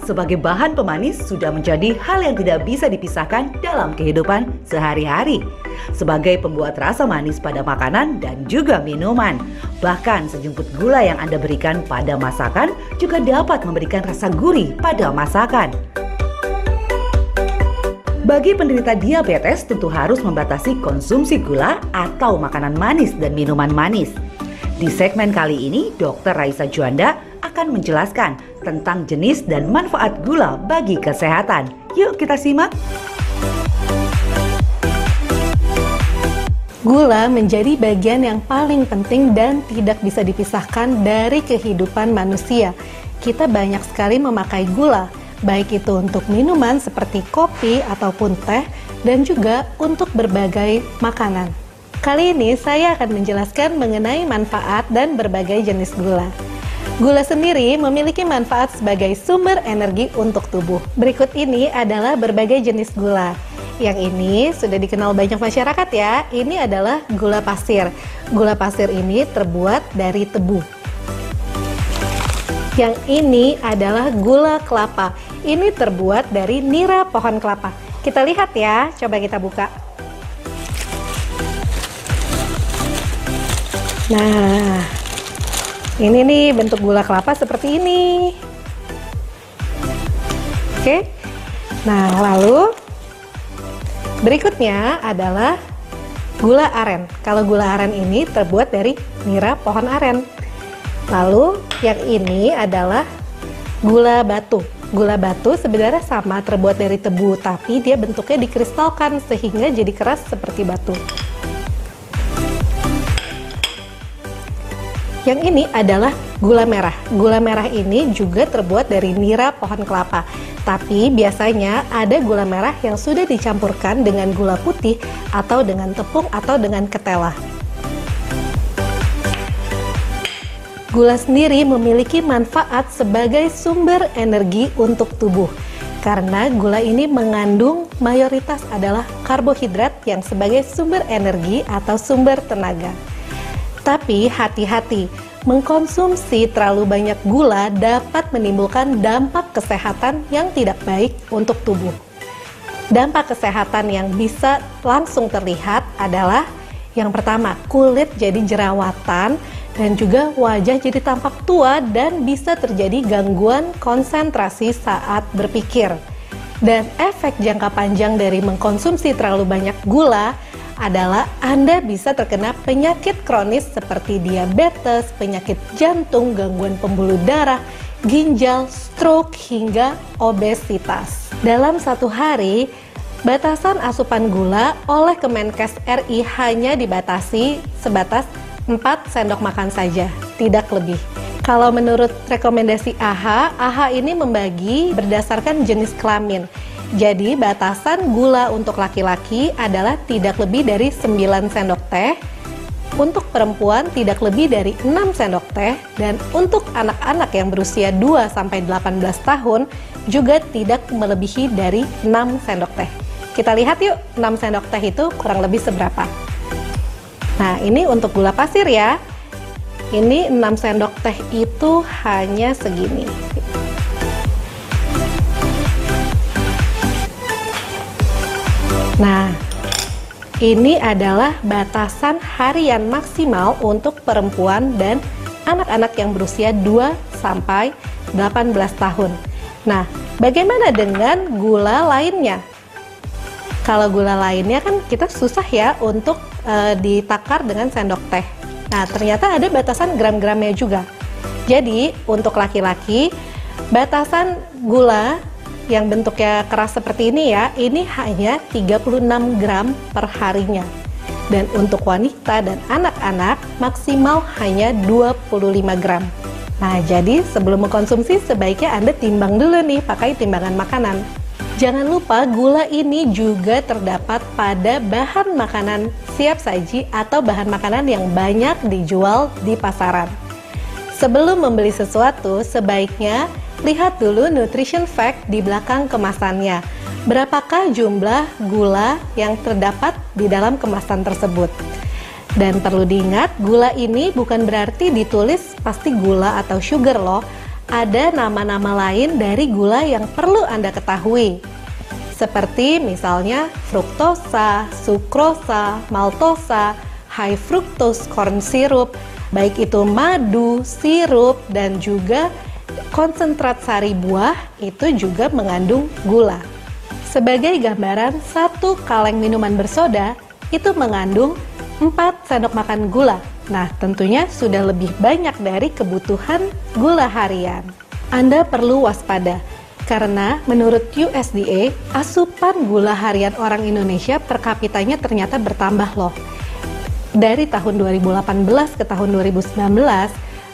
sebagai bahan pemanis sudah menjadi hal yang tidak bisa dipisahkan dalam kehidupan sehari-hari. Sebagai pembuat rasa manis pada makanan dan juga minuman. Bahkan sejumput gula yang Anda berikan pada masakan juga dapat memberikan rasa gurih pada masakan. Bagi penderita diabetes tentu harus membatasi konsumsi gula atau makanan manis dan minuman manis. Di segmen kali ini, Dr. Raisa Juanda akan menjelaskan tentang jenis dan manfaat gula bagi kesehatan. Yuk kita simak. Gula menjadi bagian yang paling penting dan tidak bisa dipisahkan dari kehidupan manusia. Kita banyak sekali memakai gula, baik itu untuk minuman seperti kopi ataupun teh, dan juga untuk berbagai makanan. Kali ini saya akan menjelaskan mengenai manfaat dan berbagai jenis gula. Gula sendiri memiliki manfaat sebagai sumber energi untuk tubuh. Berikut ini adalah berbagai jenis gula. Yang ini sudah dikenal banyak masyarakat ya. Ini adalah gula pasir. Gula pasir ini terbuat dari tebu. Yang ini adalah gula kelapa. Ini terbuat dari nira pohon kelapa. Kita lihat ya, coba kita buka. Nah, ini nih bentuk gula kelapa seperti ini. Oke. Nah, lalu berikutnya adalah gula aren. Kalau gula aren ini terbuat dari nira pohon aren. Lalu yang ini adalah gula batu. Gula batu sebenarnya sama, terbuat dari tebu, tapi dia bentuknya dikristalkan sehingga jadi keras seperti batu. Yang ini adalah gula merah. Gula merah ini juga terbuat dari nira pohon kelapa. Tapi biasanya ada gula merah yang sudah dicampurkan dengan gula putih atau dengan tepung atau dengan ketela. Gula sendiri memiliki manfaat sebagai sumber energi untuk tubuh. Karena gula ini mengandung mayoritas adalah karbohidrat yang sebagai sumber energi atau sumber tenaga. Tapi hati-hati, mengkonsumsi terlalu banyak gula dapat menimbulkan dampak kesehatan yang tidak baik untuk tubuh. Dampak kesehatan yang bisa langsung terlihat adalah yang pertama, kulit jadi jerawatan dan juga wajah jadi tampak tua dan bisa terjadi gangguan konsentrasi saat berpikir. Dan efek jangka panjang dari mengkonsumsi terlalu banyak gula adalah Anda bisa terkena penyakit kronis seperti diabetes, penyakit jantung, gangguan pembuluh darah, ginjal, stroke, hingga obesitas. Dalam satu hari, batasan asupan gula oleh Kemenkes RI hanya dibatasi sebatas 4 sendok makan saja, tidak lebih. Kalau menurut rekomendasi AHA ini membagi berdasarkan jenis kelamin. Jadi batasan gula untuk laki-laki adalah tidak lebih dari 9 sendok teh, untuk perempuan tidak lebih dari 6 sendok teh, dan untuk anak-anak yang berusia 2-18 tahun juga tidak melebihi dari 6 sendok teh. Kita lihat yuk 6 sendok teh itu kurang lebih seberapa. Nah ini untuk gula pasir ya. Ini 6 sendok teh itu hanya segini. Nah, ini adalah batasan harian maksimal untuk perempuan dan anak-anak yang berusia 2-18 tahun. Nah, bagaimana dengan gula lainnya? Kalau gula lainnya kan kita susah ya untuk ditakar dengan sendok teh. Nah, ternyata ada batasan gram-gramnya juga. Jadi, untuk laki-laki, batasan gula yang bentuknya keras seperti ini ya, ini hanya 36 gram per harinya. Dan untuk wanita dan anak-anak maksimal hanya 25 gram. Nah, jadi sebelum mengkonsumsi sebaiknya Anda timbang dulu nih pakai timbangan makanan. Jangan lupa gula ini juga terdapat pada bahan makanan siap saji atau bahan makanan yang banyak dijual di pasaran. Sebelum membeli sesuatu, sebaiknya lihat dulu nutrition fact di belakang kemasannya. Berapakah jumlah gula yang terdapat di dalam kemasan tersebut? Dan perlu diingat, gula ini bukan berarti ditulis pasti gula atau sugar loh. ada nama-nama lain dari gula yang perlu Anda ketahui. Seperti misalnya fruktosa, sukrosa, maltosa, high fructose corn syrup, baik itu madu, sirup, dan juga konsentrat sari buah itu juga mengandung gula. Sebagai gambaran, 1 kaleng minuman bersoda itu mengandung 4 sendok makan gula. Nah, tentunya sudah lebih banyak dari kebutuhan gula harian. Anda perlu waspada, karena menurut USDA, asupan gula harian orang Indonesia per kapitanya ternyata bertambah loh. Dari tahun 2018 ke tahun 2019,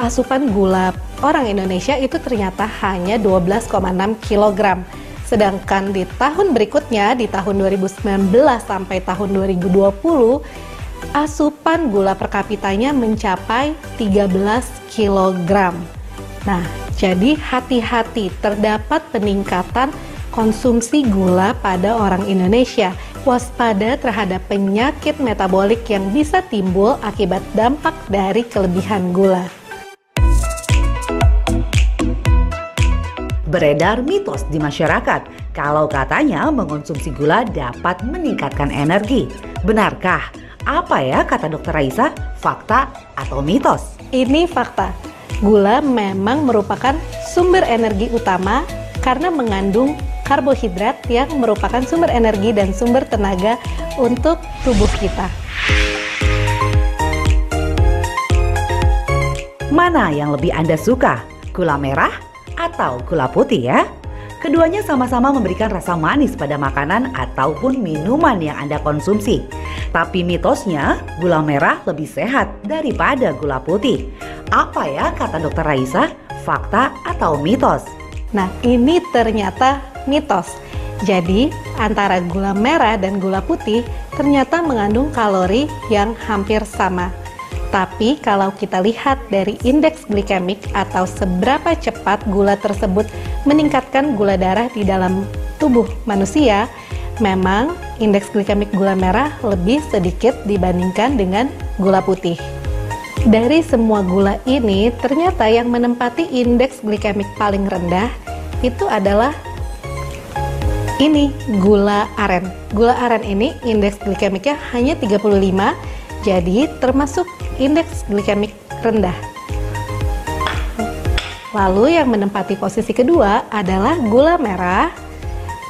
asupan gula orang Indonesia itu ternyata hanya 12,6 kg. Sedangkan di tahun berikutnya, di tahun 2019 sampai tahun 2020, asupan gula per kapitanya mencapai 13 kg. Nah, jadi hati-hati, terdapat peningkatan konsumsi gula pada orang Indonesia. Waspada terhadap penyakit metabolik yang bisa timbul akibat dampak dari kelebihan gula. Beredar mitos di masyarakat kalau katanya mengonsumsi gula dapat meningkatkan energi. Benarkah? Apa ya kata Dr. Raisa? Fakta atau mitos? Ini fakta. Gula memang merupakan sumber energi utama karena mengandung karbohidrat yang merupakan sumber energi dan sumber tenaga untuk tubuh kita. Mana yang lebih Anda suka? Gula merah atau gula putih ya? Keduanya sama-sama memberikan rasa manis pada makanan ataupun minuman yang Anda konsumsi. Tapi mitosnya, gula merah lebih sehat daripada gula putih. Apa ya kata Dr. Raisa? Fakta atau mitos? Nah, ini ternyata mitos. Jadi, antara gula merah dan gula putih ternyata mengandung kalori yang hampir sama. Tapi kalau kita lihat dari indeks glikemik atau seberapa cepat gula tersebut meningkatkan gula darah di dalam tubuh manusia, memang indeks glikemik gula merah lebih sedikit dibandingkan dengan gula putih. Dari semua gula ini, ternyata yang menempati indeks glikemik paling rendah itu adalah ini, gula aren. Gula aren ini indeks glikemiknya hanya 35, jadi termasuk indeks glikemik rendah. Lalu yang menempati posisi kedua adalah gula merah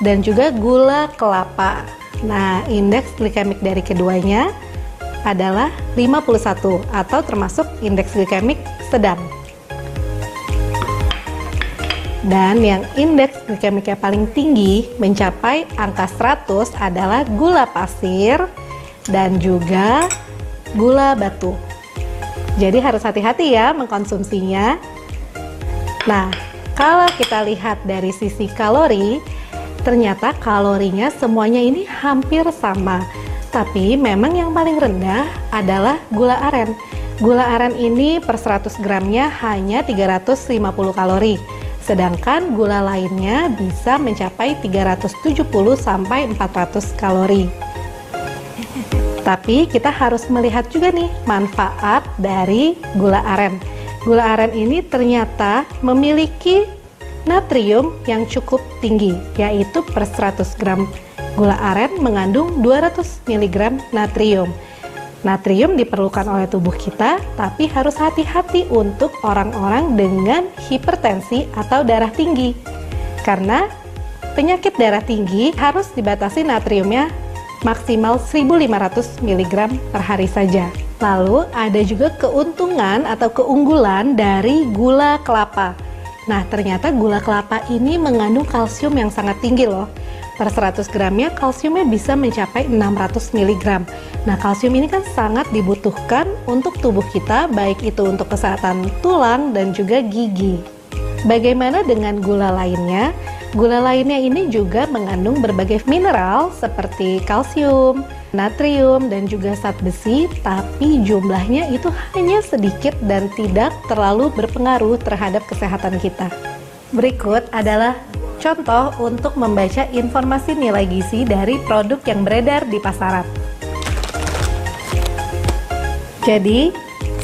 dan juga gula kelapa. Nah, indeks glikemik dari keduanya adalah 51 atau termasuk indeks glikemik sedang. Dan yang indeks glikemiknya paling tinggi mencapai angka 100 adalah gula pasir dan juga gula batu. Jadi harus hati-hati ya mengkonsumsinya. Nah, kalau kita lihat dari sisi kalori, ternyata kalorinya semuanya ini hampir sama. Tapi memang yang paling rendah adalah gula aren. Gula aren ini per 100 gramnya hanya 350 kalori. Sedangkan gula lainnya bisa mencapai 370 sampai 400 kalori. Tapi kita harus melihat juga nih manfaat dari gula aren. Gula aren ini ternyata memiliki natrium yang cukup tinggi, yaitu per 100 gram gula aren mengandung 200 mg natrium. Natrium diperlukan oleh tubuh kita, tapi harus hati-hati untuk orang-orang dengan hipertensi atau darah tinggi. Karena penyakit darah tinggi harus dibatasi natriumnya maksimal 1500 mg per hari saja. Lalu ada juga keuntungan atau keunggulan dari gula kelapa. Nah, ternyata gula kelapa ini mengandung kalsium yang sangat tinggi loh. Per 100 gramnya kalsiumnya bisa mencapai 600 mg. Nah, kalsium ini kan sangat dibutuhkan untuk tubuh kita, baik itu untuk kesehatan tulang dan juga gigi. Bagaimana dengan gula lainnya? Gula lainnya ini juga mengandung berbagai mineral seperti kalsium, natrium, dan juga zat besi, tapi jumlahnya itu hanya sedikit dan tidak terlalu berpengaruh terhadap kesehatan kita. Berikut adalah contoh untuk membaca informasi nilai gizi dari produk yang beredar di pasaran. Jadi,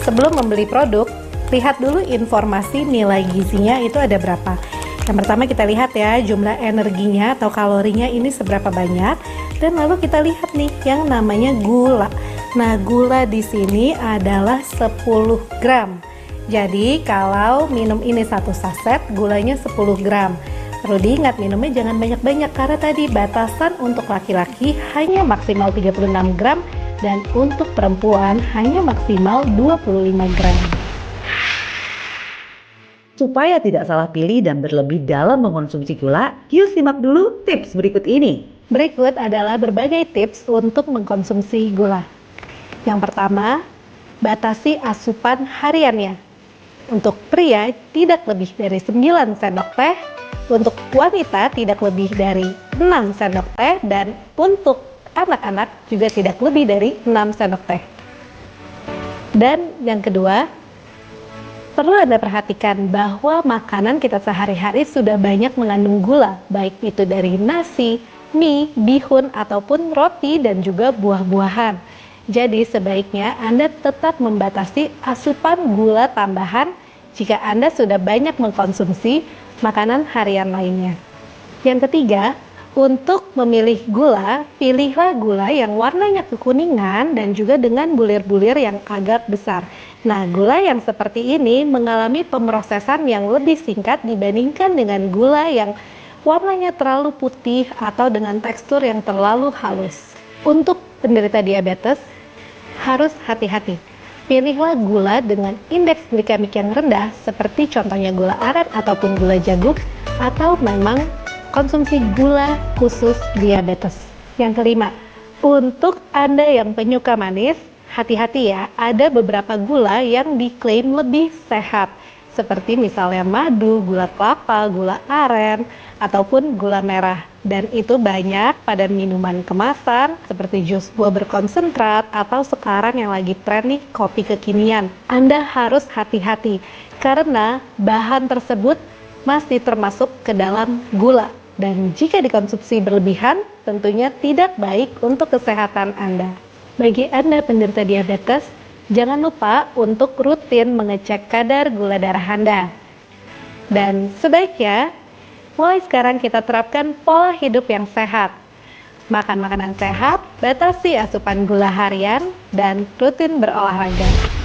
sebelum membeli produk, lihat dulu informasi nilai gizinya itu ada berapa. Yang pertama kita lihat ya jumlah energinya atau kalorinya ini seberapa banyak, dan lalu kita lihat nih yang namanya gula. Nah, gula di sini adalah 10 gram. Jadi kalau minum ini satu saset, gulanya 10 gram. Perlu diingat minumnya jangan banyak-banyak karena tadi batasan untuk laki-laki hanya maksimal 36 gram dan untuk perempuan hanya maksimal 25 gram. Supaya tidak salah pilih dan berlebih dalam mengkonsumsi gula, yuk simak dulu tips berikut ini. Berikut adalah berbagai tips untuk mengkonsumsi gula. Yang pertama, batasi asupan hariannya. Untuk pria tidak lebih dari 9 sendok teh, untuk wanita tidak lebih dari 6 sendok teh, dan untuk anak-anak juga tidak lebih dari 6 sendok teh. Dan yang kedua, perlu Anda perhatikan bahwa makanan kita sehari-hari sudah banyak mengandung gula, baik itu dari nasi, mie, bihun, ataupun roti dan juga buah-buahan. Jadi sebaiknya Anda tetap membatasi asupan gula tambahan jika Anda sudah banyak mengkonsumsi makanan harian lainnya. Yang ketiga, untuk memilih gula, pilihlah gula yang warnanya kekuningan dan juga dengan bulir-bulir yang agak besar. Nah, gula yang seperti ini mengalami pemrosesan yang lebih singkat dibandingkan dengan gula yang warnanya terlalu putih atau dengan tekstur yang terlalu halus. Untuk penderita diabetes, harus hati-hati. Pilihlah gula dengan indeks glikemik yang rendah seperti contohnya gula aren ataupun gula jagung, atau memang konsumsi gula khusus diabetes. Yang kelima, untuk Anda yang penyuka manis, hati-hati ya, ada beberapa gula yang diklaim lebih sehat, seperti misalnya madu, gula kelapa, gula aren, ataupun gula merah. Dan itu banyak pada minuman kemasan, seperti jus buah berkonsentrat, atau sekarang yang lagi tren nih, kopi kekinian. Anda harus hati-hati, karena bahan tersebut masih termasuk ke dalam gula. Dan jika dikonsumsi berlebihan, tentunya tidak baik untuk kesehatan Anda. Bagi Anda penderita diabetes, jangan lupa untuk rutin mengecek kadar gula darah Anda. Dan sebaiknya, mulai sekarang kita terapkan pola hidup yang sehat. Makan makanan sehat, batasi asupan gula harian, dan rutin berolahraga.